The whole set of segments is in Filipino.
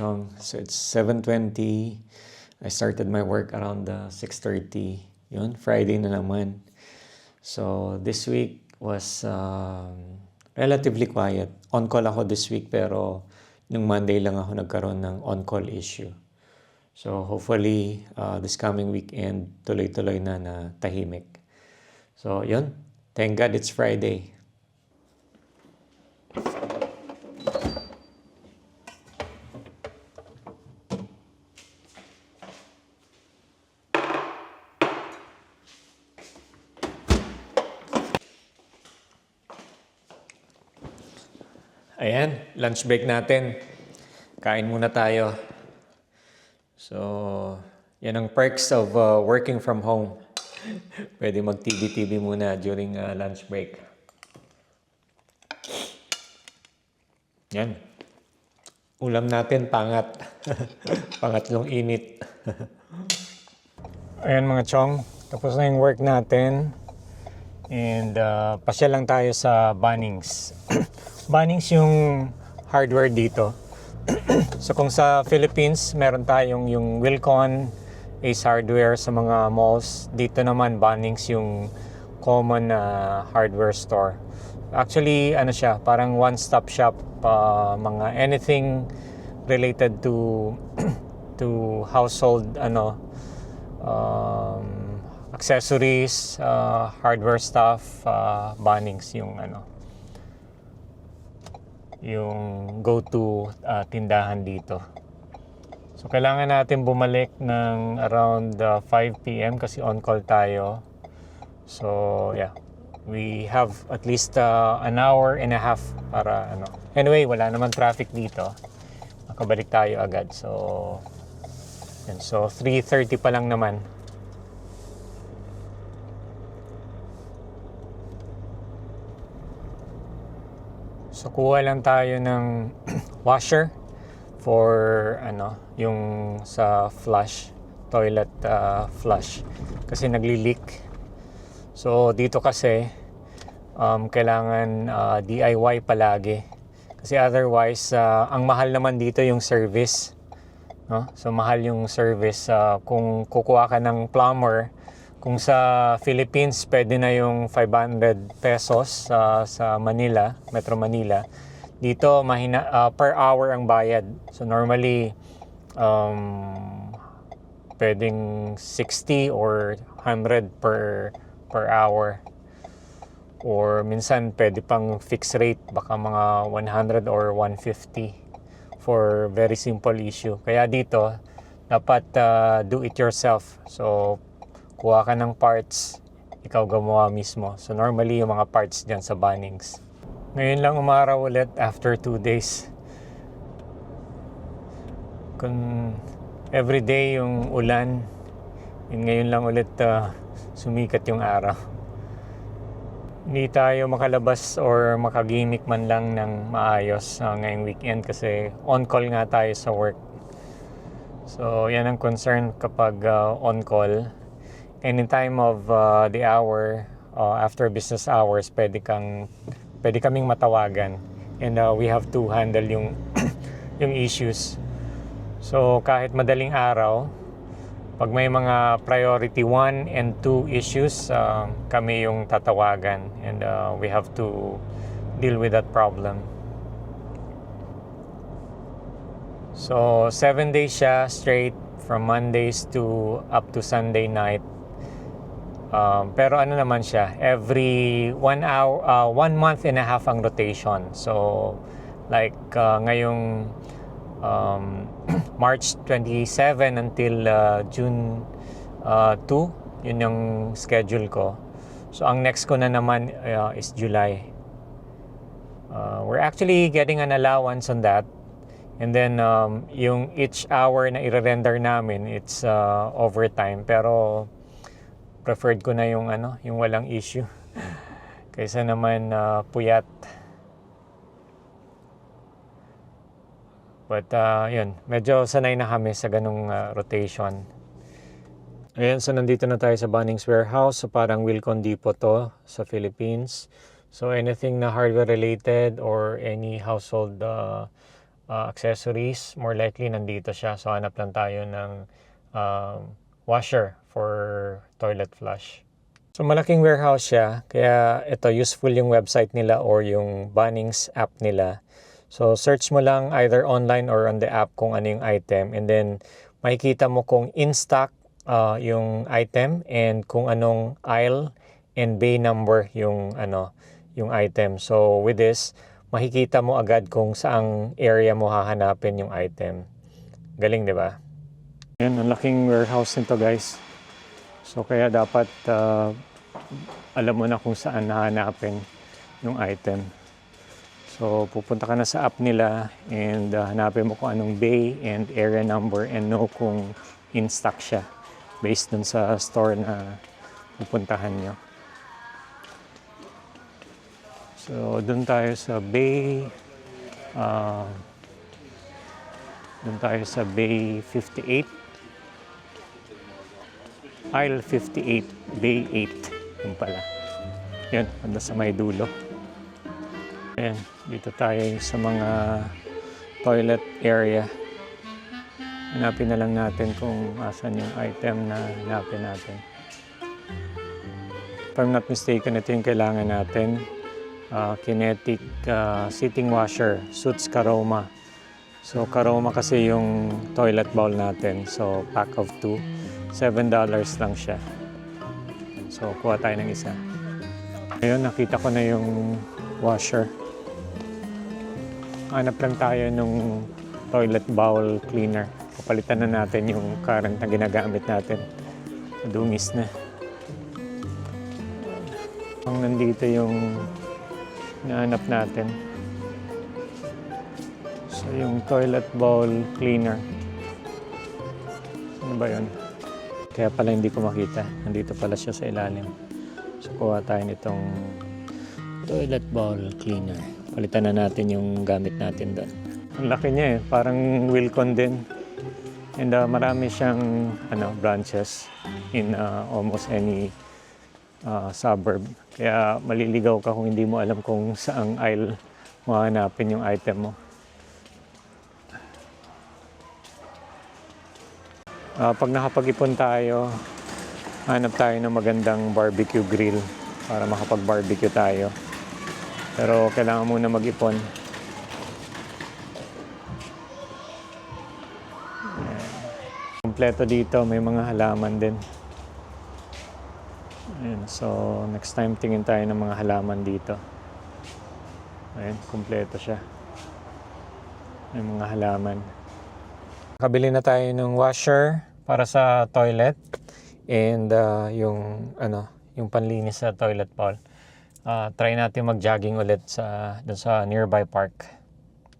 Chong. So it's 7:20. I started my work around 6:30. Yun, Friday na naman. So this week was relatively quiet. On-call ako this week pero nung Monday lang ako nagkaroon ng on-call issue. So hopefully this coming weekend tuloy-tuloy na tahimik. So yun, thank God it's Friday. Ayan, lunch break natin. Kain muna tayo. So, yan ang perks of working from home. Pwede mag-TV muna during lunch break. Yan. Ulam natin, pangat. Pangatlong init. Ayan mga chong, tapos na yung work natin. And pasyal lang tayo sa Bunnings. Bunnings yung hardware dito. So kung sa Philippines, meron tayong yung Wilcon, Ace Hardware sa mga malls. Dito naman, Bunnings yung common hardware store. Actually, ano siya, parang one-stop shop. Mga anything related to to household, accessories, hardware stuff, Bunnings yung go-to tindahan dito. So kailangan natin bumalik ng around 5 PM kasi on-call tayo. So yeah, we have at least an hour and a half para Anyway, wala naman traffic dito. Makabalik tayo agad. So 3:30 pa lang naman. So kuha lang tayo ng washer for yung sa flush, toilet flush kasi nagli-leak. So dito kasi kailangan DIY palagi. Kasi otherwise ang mahal naman dito yung service, no? So mahal yung service kung kukuha ka ng plumber. Kung sa Philippines, pwede na yung 500 pesos sa Manila, Metro Manila. Dito, per hour ang bayad. So normally, pwedeng 60 or 100 per hour. Or minsan, pwede pang fixed rate, baka mga 100 or 150 for very simple issue. Kaya dito, dapat do it yourself. So, kuha ka ng parts, ikaw gumawa mismo. So normally yung mga parts dyan sa Bunnings. Ngayon lang umaraw ulit after 2 days. Kung everyday yung ulan, ngayon lang ulit sumikat yung araw. Hindi tayo makalabas or makagimik man lang ng maayos ngayong weekend kasi on-call nga tayo sa work. So yan ang concern kapag on-call. Any time of the hour, after business hours, pwede kaming matawagan. And we have to handle yung issues. So kahit madaling araw, pag may mga priority 1 and 2 issues, kami yung tatawagan. And we have to deal with that problem. So 7 days siya straight from Mondays to up to Sunday night. Pero naman siya, every 1 month and a half ang rotation. So like ngayong March 27 until June 2, yun yung schedule ko. So ang next ko na naman is July. We're actually getting an allowance on that. And then yung each hour na i-render namin, it's overtime. Pero preferred ko na yung walang issue kaysa naman puyat. But yun, medyo sanay na kami sa ganung rotation. Ayan, so nandito na tayo sa Bunnings Warehouse. So parang Wilcon Depot to sa Philippines. So anything na hardware related or any household accessories, more likely nandito siya. So hanap lang tayo ng washer for toilet flush. So malaking warehouse siya, kaya ito useful yung website nila or yung Bunnings app nila. So search mo lang either online or on the app kung ano yung item, and then makikita mo kung in stock yung item and kung anong aisle and bay number yung yung item. So with this, makikita mo agad kung saang area mo hahanapin yung item. Galing, di ba? Yan, ang laking warehouse nito, guys. So kaya dapat alam mo na kung saan hahanapin yung item. So pupunta ka na sa app nila and hanapin mo kung anong bay and area number and know kung in stock siya based dun sa store na pupuntahan nyo. So dun tayo sa bay, dun tayo sa bay 58. Aisle 58, Bay 8. Yung pala. Yan, handa sa may dulo. Ayan, dito tayo sa mga toilet area. Hanapin na lang natin kung asan yung item na hanapin natin. If I'm not mistaken, ito yung kailangan natin. Kinetic sitting washer, Suits Caroma. So Caroma kasi yung toilet bowl natin. So pack of 2. $7 lang siya. So, kuha tayo ng isa. Ngayon, nakita ko na yung washer. Hanap lang tayo nung toilet bowl cleaner. Papalitan na natin yung current na ginagamit natin. Dungis na. Ang nandito yung nahanap natin. So, yung toilet bowl cleaner. Ano ba yun? Kaya pala hindi ko makita. Nandito pala siya sa ilalim. So, kuha tayo nitong toilet bowl cleaner. Palitan na natin yung gamit natin doon. Ang laki niya eh. Parang Wilcon din. And marami siyang branches in almost any suburb. Kaya maliligaw ka kung hindi mo alam kung saang aisle mo hanapin yung item mo. Pag nakapag-ipon tayo, hanap tayo ng magandang barbecue grill para makapag-barbecue tayo. Pero kailangan muna mag-ipon. Kompleto dito, may mga halaman din. Ayan, so next time tingin tayo ng mga halaman dito. Ayan, kompleto siya. May mga halaman. Nakabili na tayo ng washer para sa toilet and yung panlinis sa toilet bowl. Try natin mag-jogging ulit dun sa nearby park.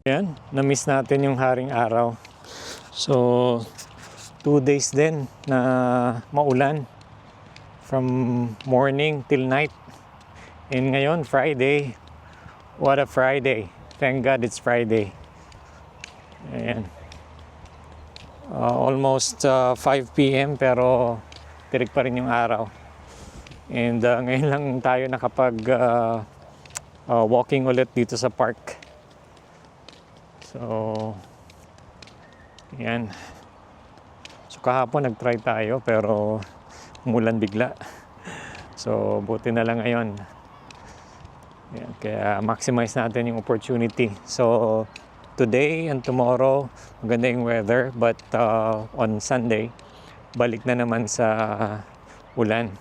Ayan, na-miss natin yung haring araw. So 2 days din na maulan from morning till night. And ngayon, Friday. What a Friday. Thank God it's Friday. Ayan. Almost 5 p.m. pero tirik pa rin yung araw. And ngayon lang tayo nakapag walking ulit dito sa park. So, yan. So kahapon nag-try tayo pero umulan bigla. So buti na lang ngayon. Yan, kaya maximize natin yung opportunity. So today and tomorrow, maganda yung weather, but on Sunday, balik na naman sa ulan.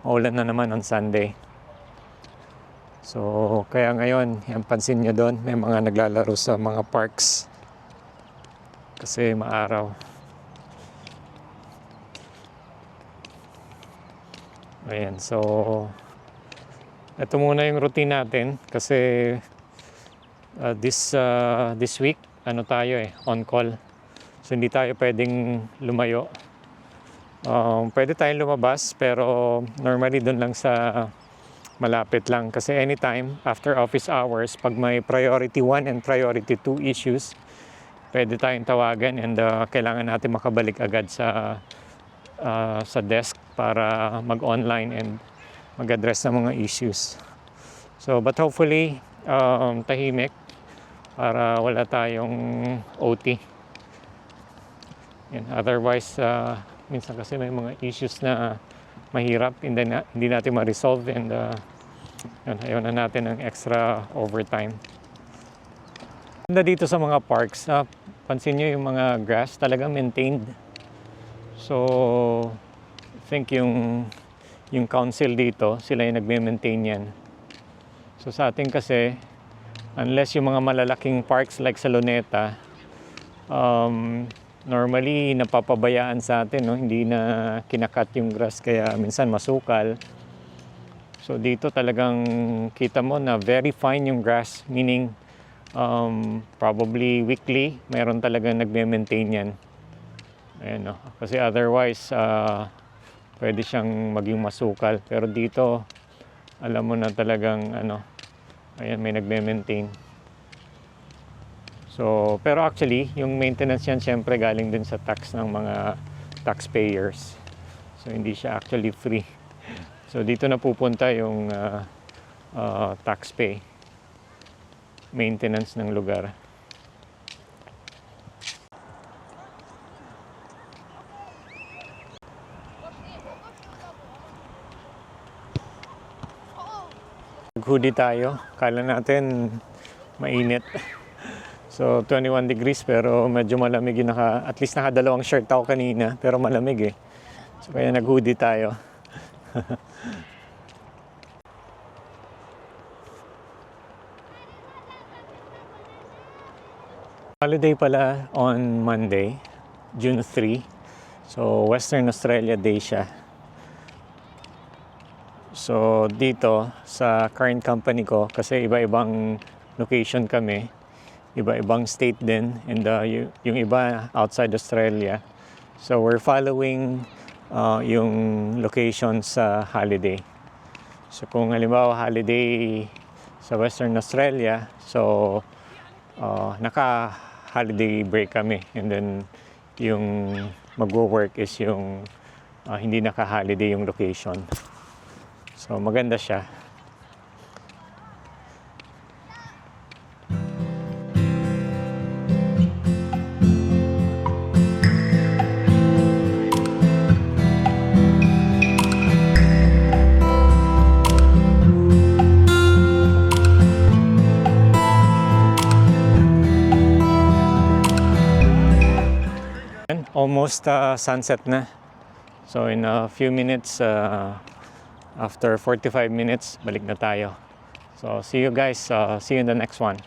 Maulan na naman on Sunday. So, kaya ngayon, yan, pansin nyo doon, may mga naglalaro sa mga parks. Kasi maaraw. Ayan, so, ito muna yung routine natin kasi this week tayo on call, so hindi tayo pwedeng lumayo. Pwede tayong lumabas pero normally doon lang sa malapit lang kasi anytime after office hours pag may priority 1 and priority 2 issues pwede tayong tawagan and kailangan natin makabalik agad sa desk para mag-online and mag-address ng mga issues. So but hopefully tahimik. para wala tayong OT. Yan. Otherwise, minsan kasi may mga issues na mahirap, hindi natin ma-resolve, and ayaw na natin ng extra overtime. Ganda dito sa mga parks, pansin nyo yung mga grass talagang maintained. So, I think yung council dito, sila yung nagme-maintain yan. So sa atin kasi, unless yung mga malalaking parks like sa Luneta, normally napapabayaan sa atin, no? Hindi na kinakat yung grass kaya minsan masukal. So dito talagang kita mo na very fine yung grass, meaning probably weekly mayroon talagang nagme-maintain yan. Ayan, no? Kasi otherwise pwede siyang maging masukal, pero dito alam mo na talagang ayan, may nagme-maintain. So, pero actually, yung maintenance yan syempre galing din sa tax ng mga taxpayers. So, hindi siya actually free. So, dito na pupunta yung tax pay, maintenance ng lugar. Nag-hoodie tayo. Kala natin mainit. So 21 degrees pero medyo malamig yung at least nakadalawang shirt ako kanina pero malamig eh. So kaya nag-hoodie tayo. Holiday pala on Monday, June 3. So Western Australia Day siya. So dito sa current company ko, kasi iba-ibang location kami, iba-ibang state din, and yung iba outside Australia. So we're following yung location sa holiday. So kung halimbawa holiday sa Western Australia, so naka-holiday break kami, and then yung magwo-work is yung hindi naka-holiday yung location. So maganda siya. Almost sunset na. So in a few minutes, after 45 minutes, balik na tayo. So see you guys, see you in the next one.